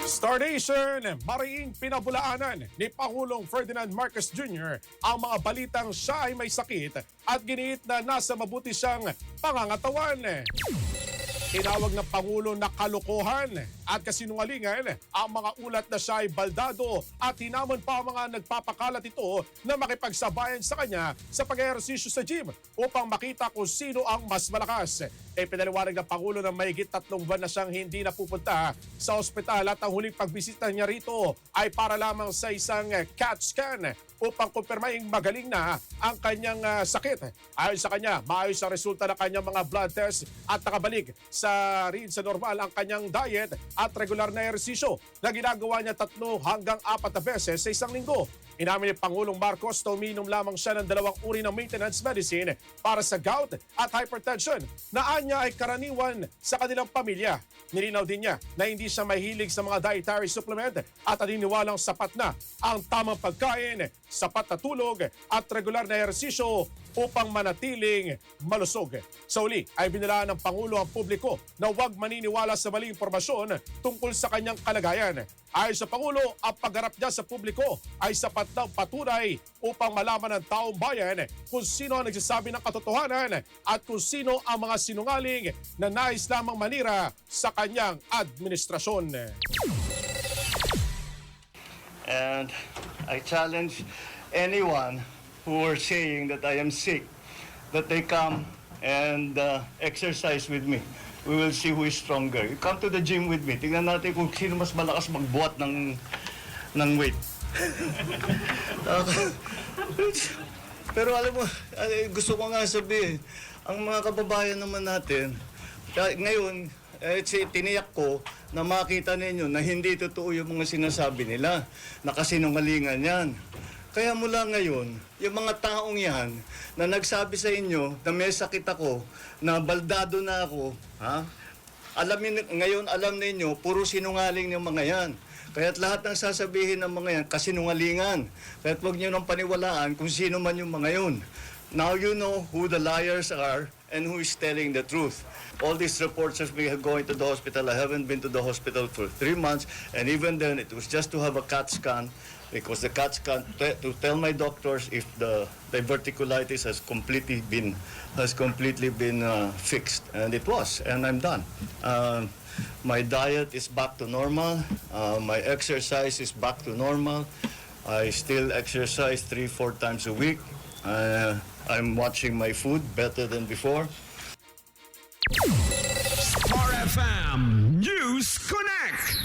Star Nation, mariing pinabulaanan ni Pangulong Ferdinand Marcos Jr. ang mga balitang siya ay may sakit at giniit na nasa mabuti siyang pangangatawan. Tinawag ng Pangulo na kalokohan at kasinungalingan ang mga ulat na siya ay baldado at hinamon pa ang mga nagpapakalat ito na makipagsabayan sa kanya sa pag-ehersisyo sa gym upang makita kung sino ang mas malakas. Pinaliwanag ng Pangulo na mahigit 3 buwan na siyang hindi napupunta sa ospital at ang huling pagbisita niya rito ay para lamang sa isang CAT scan upang kumpirmahin magaling na ang kanyang sakit. Ayon sa kanya, maayos ang resulta ng kanyang mga blood test at nakabalik rin sa normal ang kanyang diet at regular na ehersisyo na ginagawa niya 3 hanggang 4 na beses sa isang linggo. Inamin ni Pangulong Marcos na umiinom lamang siya ng 2 uri ng maintenance medicine para sa gout at hypertension na anya ay karaniwan sa kanilang pamilya. Nilinaw din niya na hindi siya mahilig sa mga dietary supplement at naniniwalang sapat na ang tamang pagkain, sapat na tulog at regular na ehersisyo upang manatiling malusog. Sa uli ay binilaan ng Pangulo ang publiko na huwag maniniwala sa maling impormasyon tungkol sa kanyang kalagayan. Ayon sa Pangulo, ang pagharap niya sa publiko ay sapat na patunay upang malaman ng taong bayan kung sino ang nagsasabi ng katotohanan at kung sino ang mga sinungaling na nais lamang manira sa kanyang administrasyon. And I challenge anyone who are saying that I am sick, that they come and exercise with me. We will see who is stronger. You come to the gym with me. Tingnan natin kung sino mas malakas magbuhat ng weight. Pero alam mo, gusto ko nga sabihin, ang mga kababayan naman natin, ngayon, tiniyak ko na makita ninyo na hindi totoo yung mga sinasabi nila, na kasinungalingan yan. Kaya mula ngayon, yung mga taong yan na nagsabi sa inyo na may sakit ako, na baldado na ako, ngayon alam ninyo, puro sinungaling yung mga yan. Kaya't lahat ng sasabihin ng mga yan, kasinungalingan. Kaya't huwag nyo nang paniwalaan kung sino man yung mga yun. Now you know who the liars are and who is telling the truth. All these reports of me going to the hospital, I haven't been to the hospital for 3 months, and even then it was just to have a CAT scan, because the CAT scan to tell my doctors if the diverticulitis has completely been fixed, and it was, and I'm done. My diet is back to normal. My exercise is back to normal. I still exercise 3-4 times a week. I'm watching my food better than before. Star FM News Connect.